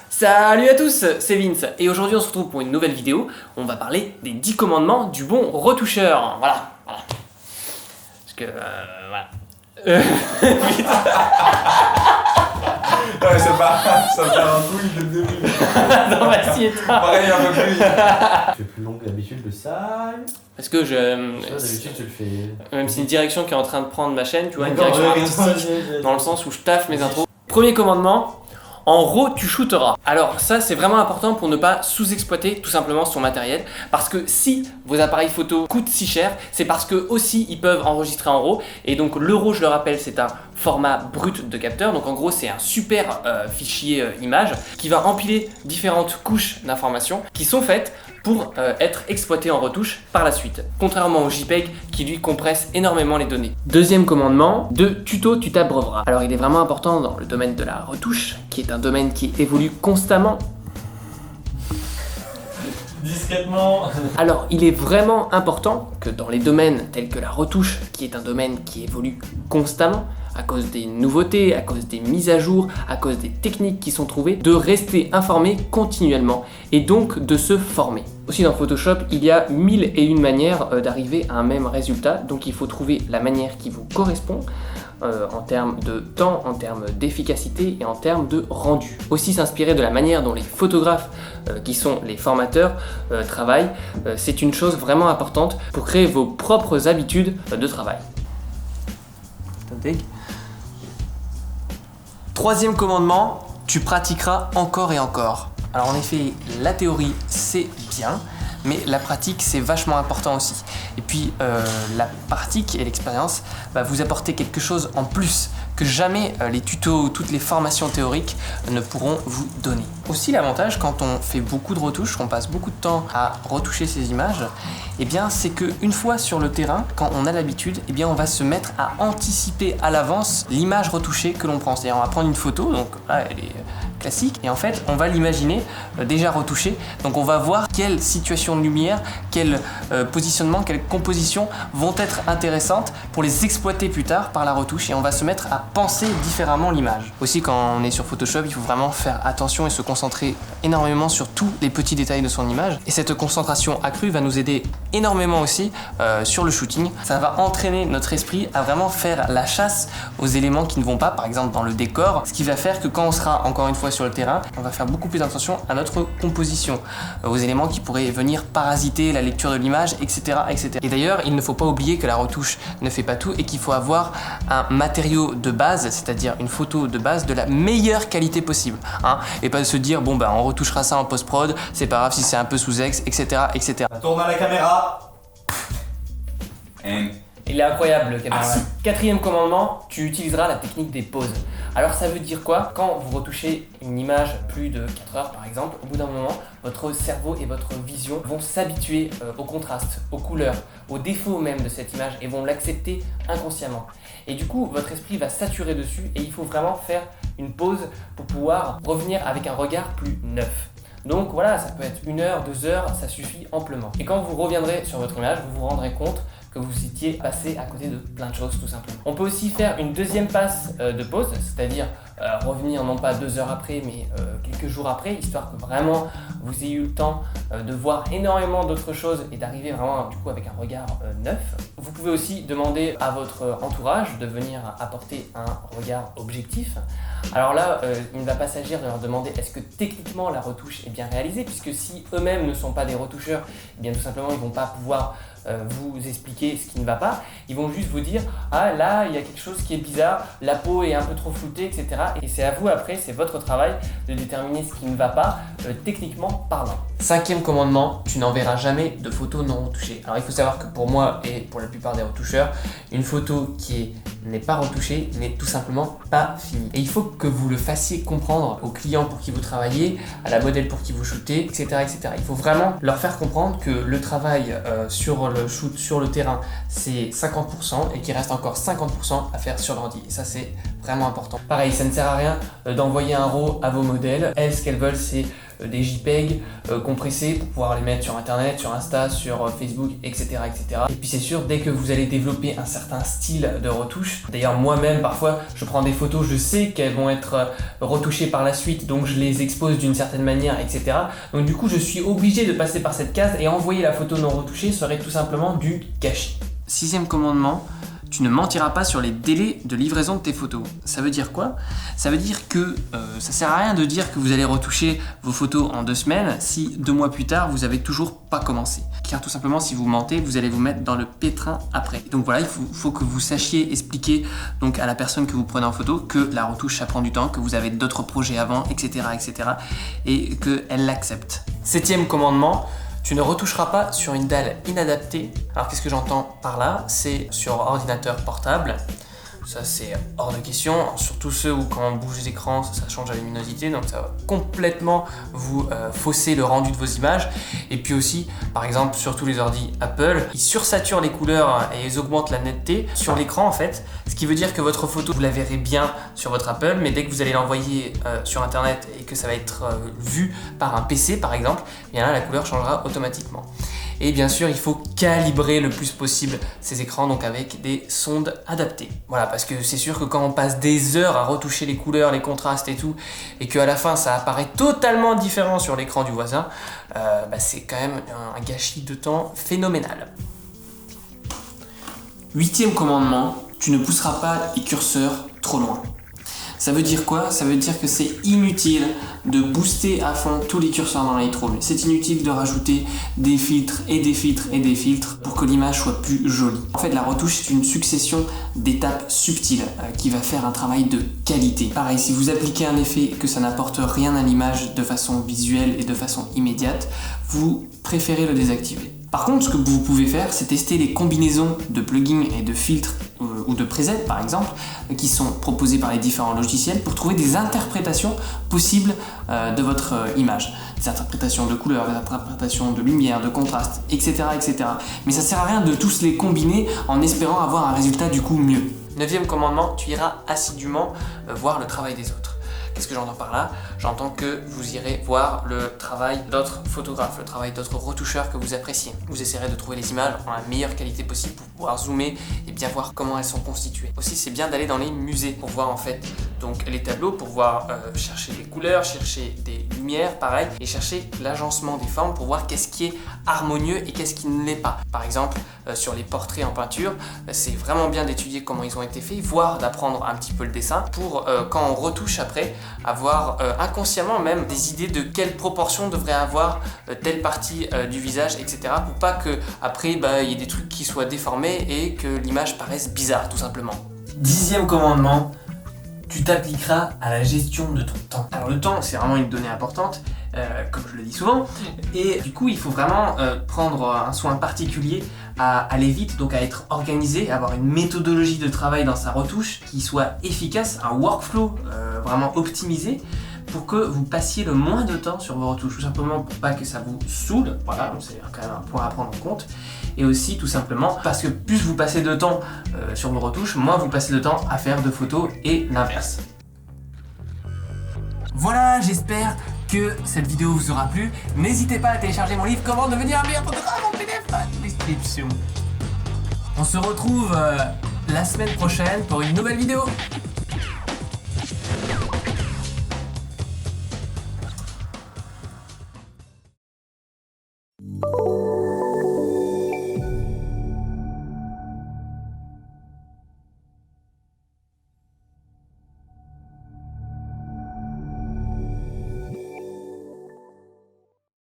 Salut à tous, c'est Vince et aujourd'hui on se retrouve pour une nouvelle vidéo. On va parler des 10 commandements du bon retoucheur. Voilà. Parce que voilà. Ouais, ça fait un couille dès le début. Non, assieds-toi. Pareil, un peu plus. Tu fais plus long que d'habitude le sale. Parce que D'habitude tu le fais. même c'est une direction qui est en train de prendre ma chaîne, tu vois, une D'accord, direction artistique, dans le sens où je taffe mes intros. Premier commandement. En RAW, tu shooteras. Alors ça, c'est vraiment important pour ne pas sous-exploiter tout simplement son matériel. Parce que si vos appareils photo coûtent si cher, c'est parce que aussi ils peuvent enregistrer en RAW. Et donc le RAW, je le rappelle, c'est un format brut de capteur. Donc en gros, c'est un super fichier image qui va empiler différentes couches d'informations qui sont faites pour être exploité en retouche par la suite. Contrairement au JPEG qui lui compresse énormément les données. Deuxième commandement, de tuto tu t'abreuveras. Alors il est vraiment important dans le domaine de la retouche, qui est un domaine qui évolue constamment. Discrètement. Alors il est vraiment important que dans les domaines tels que la retouche, qui est un domaine qui évolue constamment, à cause des nouveautés, à cause des mises à jour, à cause des techniques qui sont trouvées, de rester informé continuellement et donc de se former. Aussi dans Photoshop, il y a 1001 manières d'arriver à un même résultat, donc il faut trouver la manière qui vous correspond en termes de temps, en termes d'efficacité et en termes de rendu. Aussi s'inspirer de la manière dont les photographes qui sont les formateurs travaillent, c'est une chose vraiment importante pour créer vos propres habitudes de travail. Troisième commandement, tu pratiqueras encore et encore. Alors en effet, la théorie c'est bien, mais la pratique c'est vachement important aussi. Et puis la pratique et l'expérience va vous apporter quelque chose en plus que jamais les tutos ou toutes les formations théoriques ne pourront vous donner. Aussi l'avantage quand on fait beaucoup de retouches, qu'on passe beaucoup de temps à retoucher ces images, eh bien c'est qu'une fois sur le terrain, quand on a l'habitude, eh bien on va se mettre à anticiper à l'avance l'image retouchée que l'on prend. C'est-à-dire on va prendre une photo, donc là elle est classique, et en fait on va l'imaginer déjà retouchée, donc on va voir quelle situation de lumière, quel positionnement, quelles compositions vont être intéressantes pour les exploiter plus tard par la retouche, et on va se mettre à penser différemment l'image. Aussi quand on est sur Photoshop, il faut vraiment faire attention et se concentrer énormément sur tous les petits détails de son image, et cette concentration accrue va nous aider énormément aussi sur le shooting. Ça va entraîner notre esprit à vraiment faire la chasse aux éléments qui ne vont pas, par exemple dans le décor, ce qui va faire que quand on sera encore une fois sur le terrain, on va faire beaucoup plus attention à notre composition, aux éléments qui pourraient venir parasiter la lecture de l'image, etc., etc. Et d'ailleurs, il ne faut pas oublier que la retouche ne fait pas tout et qu'il faut avoir un matériau de base, c'est-à-dire une photo de base de la meilleure qualité possible, hein, et pas de se dire bon bah on retouchera ça en post-prod, c'est pas grave si c'est un peu sous-ex, etc., etc. Tourne à la caméra. Il est incroyable le caméraman. Quatrième commandement, tu utiliseras la technique des pauses. Alors ça veut dire quoi? Quand vous retouchez une image plus de 4 heures par exemple, au bout d'un moment, votre cerveau et votre vision vont s'habituer au contraste, aux couleurs, aux défauts même de cette image et vont l'accepter inconsciemment. Et du coup, votre esprit va saturer dessus et il faut vraiment faire une pause pour pouvoir revenir avec un regard plus neuf. Donc voilà, ça peut être 1 heure, 2 heures, ça suffit amplement. Et quand vous reviendrez sur votre image, vous vous rendrez compte que vous étiez passé à côté de plein de choses tout simplement. On peut aussi faire une deuxième passe de pause, c'est-à-dire revenir non pas 2 heures après, mais quelques jours après, histoire que vraiment vous ayez eu le temps de voir énormément d'autres choses et d'arriver vraiment du coup avec un regard neuf. Vous pouvez aussi demander à votre entourage de venir apporter un regard objectif. Alors là, il ne va pas s'agir de leur demander est-ce que techniquement la retouche est bien réalisée, puisque si eux-mêmes ne sont pas des retoucheurs, eh bien tout simplement ils ne vont pas pouvoir vous expliquer ce qui ne va pas. Ils vont juste vous dire ah là il y a quelque chose qui est bizarre, la peau est un peu trop floutée, etc. Et c'est à vous après, c'est votre travail de déterminer ce qui ne va pas techniquement parlant. Cinquième commandement, tu n'enverras jamais de photos non retouchées. Alors il faut savoir que pour moi et pour la plupart des retoucheurs, une photo qui n'est pas retouchée n'est tout simplement pas finie. Et il faut que vous le fassiez comprendre aux clients pour qui vous travaillez, à la modèle pour qui vous shootez, etc., etc. Il faut vraiment leur faire comprendre que le travail sur le shoot, sur le terrain, c'est 50% et qu'il reste encore 50% à faire sur l'ordi. Et ça, c'est vraiment important. Pareil, ça ne sert à rien d'envoyer un RAW à vos modèles. Elles, ce qu'elles veulent, c'est des JPEG compressés pour pouvoir les mettre sur internet, sur Insta, sur Facebook, etc., etc. Et puis c'est sûr, dès que vous allez développer un certain style de retouche, d'ailleurs moi-même parfois je prends des photos, je sais qu'elles vont être retouchées par la suite, donc je les expose d'une certaine manière, etc. Donc du coup je suis obligé de passer par cette case et envoyer la photo non retouchée serait tout simplement du gâchis. 6e commandement, tu ne mentiras pas sur les délais de livraison de tes photos. Ça veut dire quoi? Ça veut dire que ça sert à rien de dire que vous allez retoucher vos photos en 2 semaines si 2 mois plus tard vous avez toujours pas commencé. Car tout simplement si vous mentez, vous allez vous mettre dans le pétrin après. Donc voilà, il faut que vous sachiez expliquer donc à la personne que vous prenez en photo que la retouche ça prend du temps, que vous avez d'autres projets avant, etc., etc. et qu'elle l'accepte. 7e commandement. Tu ne retoucheras pas sur une dalle inadaptée. Alors qu'est-ce que j'entends par là? C'est sur ordinateur portable. Ça c'est hors de question, surtout ceux où quand on bouge l'écran ça change la luminosité, donc ça va complètement vous fausser le rendu de vos images. Et puis aussi, par exemple, sur tous les ordi Apple, ils sursaturent les couleurs et ils augmentent la netteté sur l'écran en fait, ce qui veut dire que votre photo, vous la verrez bien sur votre Apple, mais dès que vous allez l'envoyer sur internet et que ça va être vu par un PC par exemple, et bien là la couleur changera automatiquement. Et bien sûr, il faut calibrer le plus possible ces écrans, donc avec des sondes adaptées. Voilà, parce que c'est sûr que quand on passe des heures à retoucher les couleurs, les contrastes et tout, et qu'à la fin ça apparaît totalement différent sur l'écran du voisin, c'est quand même un gâchis de temps phénoménal. 8e commandement, tu ne pousseras pas les curseurs trop loin. Ça veut dire quoi? Ça veut dire que c'est inutile de booster à fond tous les curseurs dans Lightroom. C'est inutile de rajouter des filtres et des filtres et des filtres pour que l'image soit plus jolie. En fait, la retouche, c'est une succession d'étapes subtiles qui va faire un travail de qualité. Pareil, si vous appliquez un effet et que ça n'apporte rien à l'image de façon visuelle et de façon immédiate, vous préférez le désactiver. Par contre, ce que vous pouvez faire, c'est tester les combinaisons de plugins et de filtres ou de presets par exemple, qui sont proposés par les différents logiciels pour trouver des interprétations possibles de votre image. Des interprétations de couleurs, des interprétations de lumière, de contraste, etc., etc. Mais ça sert à rien de tous les combiner en espérant avoir un résultat du coup mieux. 9e commandement, tu iras assidûment voir le travail des autres. Qu'est-ce que j'entends par là? J'entends que vous irez voir le travail d'autres photographes, le travail d'autres retoucheurs que vous appréciez. Vous essaierez de trouver les images en la meilleure qualité possible pour pouvoir zoomer et bien voir comment elles sont constituées. Aussi, c'est bien d'aller dans les musées pour voir en fait donc les tableaux, pour voir chercher des couleurs, chercher des lumières, pareil, et chercher l'agencement des formes pour voir qu'est-ce qui est harmonieux et qu'est-ce qui ne l'est pas. Par exemple, sur les portraits en peinture, c'est vraiment bien d'étudier comment ils ont été faits, voire d'apprendre un petit peu le dessin pour quand on retouche après, avoir inconsciemment même des idées de quelle proportion devrait avoir telle partie du visage, etc. pour pas que après il y ait des trucs qui soient déformés et que l'image paraisse bizarre tout simplement. 10e commandement, tu t'appliqueras à la gestion de ton temps. Alors le temps, c'est vraiment une donnée importante, comme je le dis souvent, et du coup il faut vraiment prendre un soin particulier à aller vite, donc à être organisé, avoir une méthodologie de travail dans sa retouche qui soit efficace, un workflow vraiment optimisé pour que vous passiez le moins de temps sur vos retouches, tout simplement pour pas que ça vous saoule, voilà, donc c'est quand même un point à prendre en compte, et aussi tout simplement parce que plus vous passez de temps sur vos retouches, moins vous passez de temps à faire de photos et l'inverse. Voilà, j'espère que cette vidéo vous aura plu. N'hésitez pas à télécharger mon livre Comment devenir un meilleur photographe en PDF dans la description. On se retrouve la semaine prochaine pour une nouvelle vidéo.